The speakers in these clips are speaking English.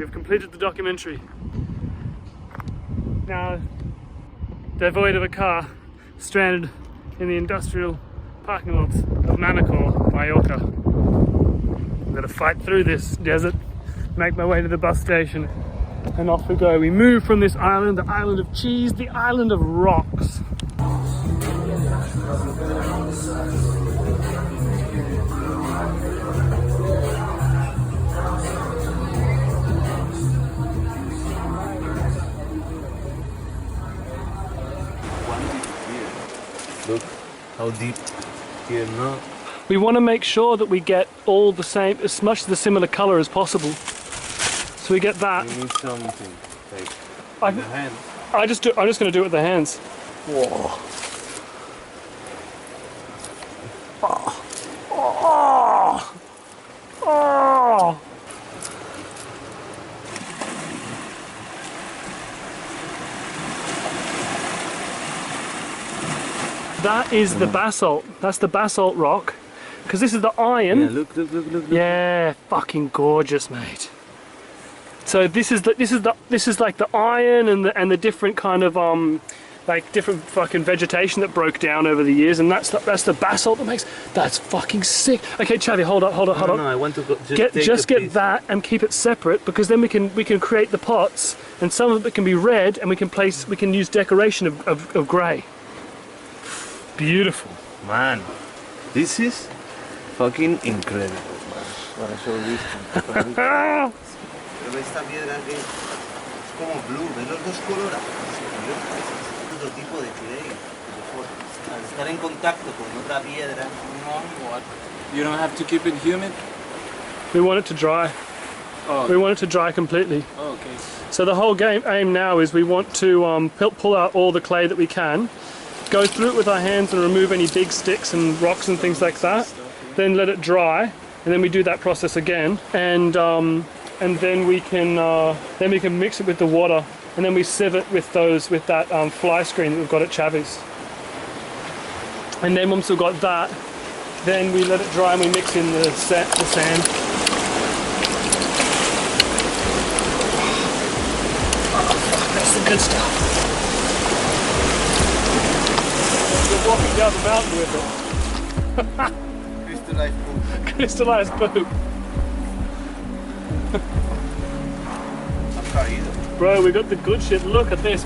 We've completed the documentary. Now, devoid of a car, stranded in the industrial parking lots of Manacor, Mallorca. I'm gonna fight through this desert, make my way to the bus station, and off we go. We move from this island, the island of cheese, the island of rocks. Look how deep here now. We want to make sure that we get all the same, as much of the similar color as possible. So we get that. You need something like the hands. I'm just going to do it with the hands. Whoa. Oh. Oh. Oh. That is the basalt. That's the basalt rock. Because this is the iron. Yeah, look. Yeah, fucking gorgeous, mate. So this is like the iron and the different kind of like different fucking vegetation that broke down over the years, and that's the basalt that makes. That's fucking sick. Okay, Xavier, hold up. No, I want to go, just get that and keep it separate, because then we can create the pots, and some of it can be red, and we can use decoration of grey. Beautiful. Man, this is fucking incredible, man. Wanna show this? Pero esta piedra que es como blue, ¿ves los dos colores? Es otro tipo de clay. Al estar en contacto con otra piedra, You don't have to keep it humid? We want it to dry. Oh. We want it to dry completely. Oh, okay. So the whole aim now is we want to pull out all the clay that we can, go through it with our hands and remove any big sticks and rocks and things like that, then let it dry, and then we do that process again, and then we can mix it with the water, and then we sieve it with that fly screen that we've got at Chavi's. And then once we've got that, then we let it dry and we mix in the sand. That's the good stuff. We're walking down the mountain with it. crystallized poop. Crystallized poop. I'm caído. Bro, we got the good shit. Look at this.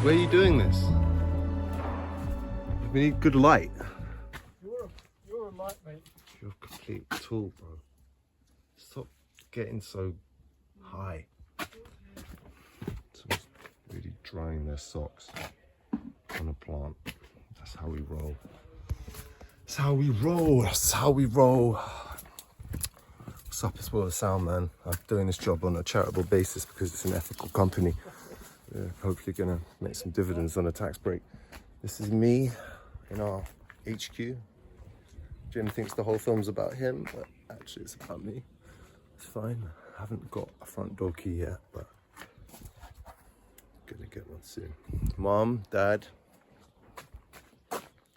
Where are you doing this? We need good light. You're a light, mate. You're a complete tool, bro. Stop getting so high. Someone's really drying their socks on a plant. That's how we roll. That's how we roll. That's how we roll. What's up? It's Will of Sound, man. I'm doing this job on a charitable basis because it's an ethical company. Hopefully gonna make some dividends on a tax break. This is me in our HQ. Jim thinks the whole film's about him, but actually it's about me. It's fine. I haven't got a front door key yet, but gonna get one soon. Mom, Dad,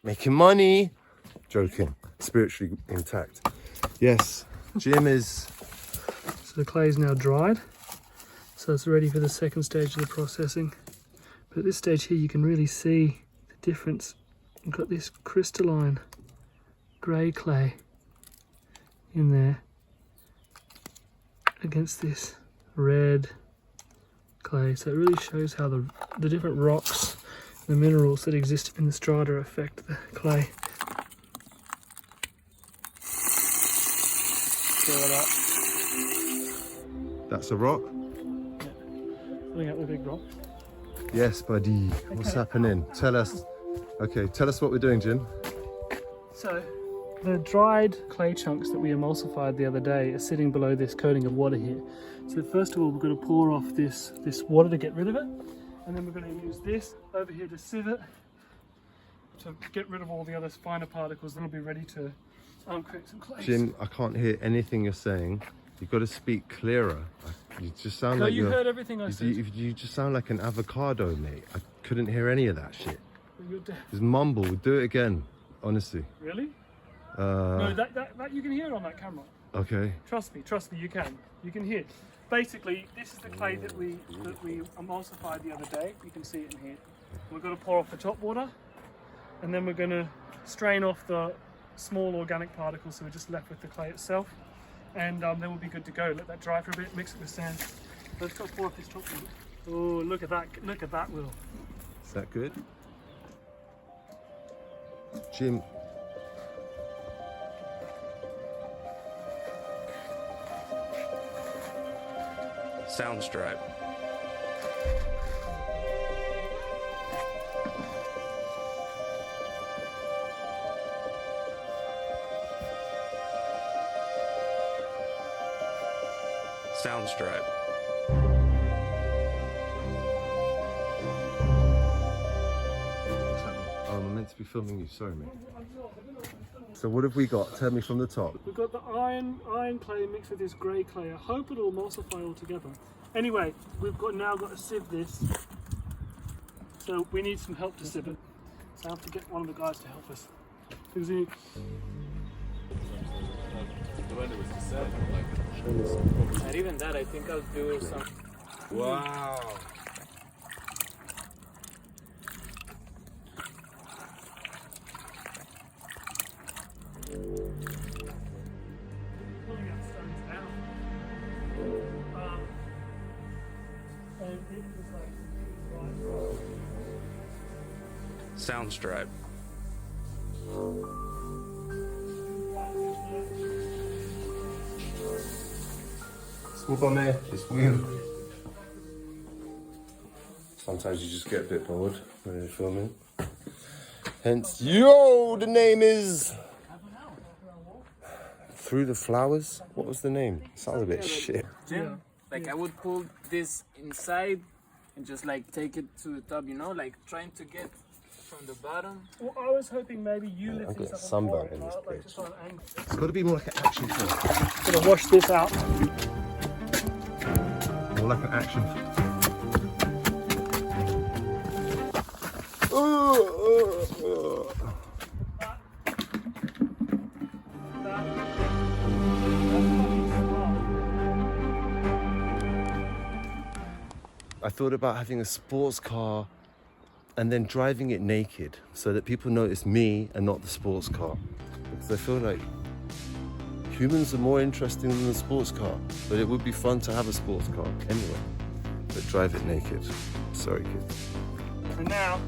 making money. Joking. Spiritually intact. Yes, Jim is. So the clay is now dried. So it's ready for the second stage of the processing. But at this stage here, you can really see the difference. You've got this crystalline grey clay in there against this red clay. So it really shows how the different rocks, the minerals that exist in the strata affect the clay. stir it up. That's a rock? Filling up the big rock. Yes, buddy. What's happening? Tell us. Okay, tell us what we're doing, Jin. So, the dried clay chunks that we emulsified the other day are sitting below this coating of water here. So first of all, we're going to pour off this water to get rid of it. And then we're going to use this over here to sieve it, to get rid of all the other finer particles. Then it'll be ready to create some clay. Jin, I can't hear anything you're saying. You've got to speak clearer. You just sound No, like you heard everything I said. You just sound like an avocado, mate. I couldn't hear any of that shit. You're deaf. Just mumble. Do it again. Honestly. Really? No, that you can hear it on that camera. Okay. Trust me, you can. You can hear. Basically, this is the clay that we emulsified the other day. You can see it in here. We're going to pour off the top water, and then we're going to strain off the small organic particles, so we're just left with the clay itself. And then we'll be good to go. Let that dry for a bit, mix it with sand. Let's go pour off this top water. Oh, look at that, Will. Is that good? Jim. Soundstripe. Soundstripe. Oh, I'm meant to be filming you. Sorry, mate. So what have we got? Tell me from the top. We've got the iron clay mixed with this grey clay. I hope it'll emulsify all together. Anyway, we've now got to sieve this. So we need some help to sieve it. So I have to get one of the guys to help us. Because he... Not even that, I think I'll do some. Wow. pulling out stones now. And it was like right. Soundstripe. It's weird. Sometimes you just get a bit bored when you're filming. Hence, the name is Through the Flowers. What was the name? Sounds a bit shit. Jim, like I would pull this inside and just like take it to the top, you know, like trying to get from the bottom. Well, I was hoping maybe you I'm lifted getting something sunburnt in this like place. just on an angle. It's got to be more like an action film. Gonna wash this out. More like an action film. I thought about having a sports car and then driving it naked so that people notice me and not the sports car. Because I feel like humans are more interesting than the sports car, but it would be fun to have a sports car anyway. But drive it naked. Sorry, kids. And now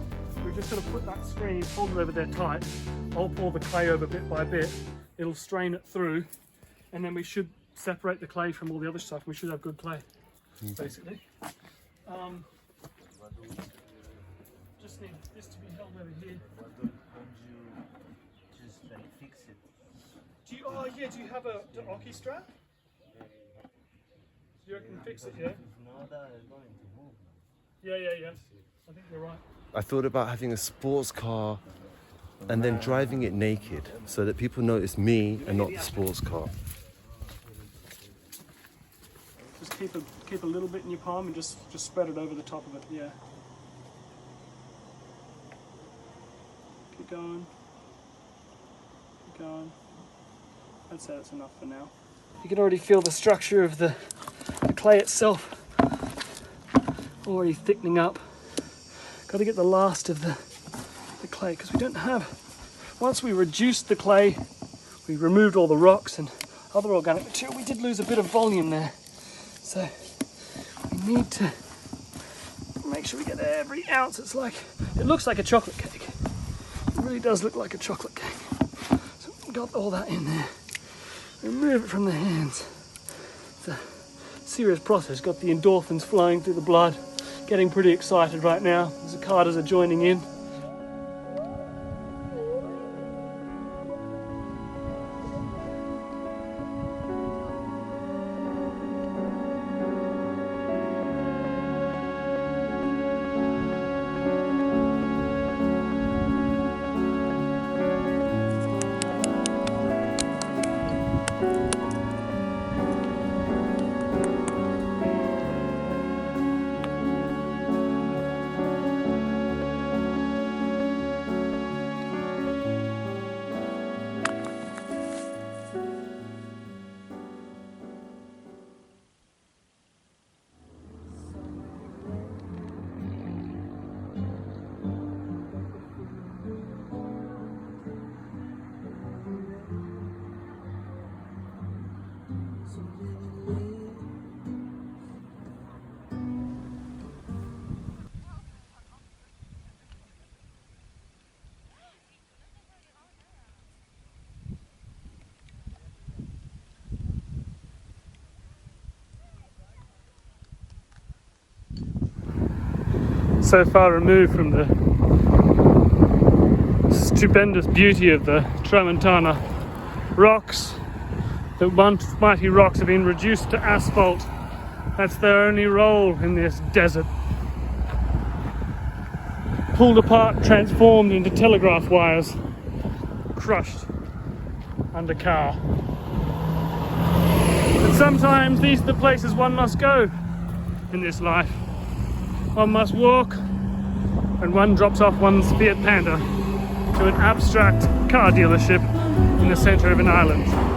we're just going to put that screen, hold it over there tight. I'll pour the clay over bit by bit. It'll strain it through, and then we should separate the clay from all the other stuff. We should have good clay, basically. Just need this to be held over here. Just like fix it. Do you have a hockey strap? You reckon fix it, yeah? If not, that is going to move. Yeah. I think you're right. I thought about having a sports car and then driving it naked so that people notice me and not the sports car. Just keep a little bit in your palm and just spread it over the top of it, yeah. Keep going. Keep going. I'd say that's enough for now. You can already feel the structure of the clay itself already thickening up. Got to get the last of the clay because we don't have. Once we reduced the clay, we removed all the rocks and other organic material. We did lose a bit of volume there, so we need to make sure we get every ounce. It looks like a chocolate cake. It really does look like a chocolate cake. So we got all that in there. remove it from the hands. It's a serious process. Got the endorphins flowing through the blood. Getting pretty excited right now. The cicadas are joining in. So far removed from the stupendous beauty of the Tramontana rocks. The once mighty rocks have been reduced to asphalt. That's their only role in this desert. Pulled apart, transformed into telegraph wires, crushed under car. But sometimes these are the places one must go in this life. One must walk, and one drops off one's Fiat Panda to an abstract car dealership in the center of an island.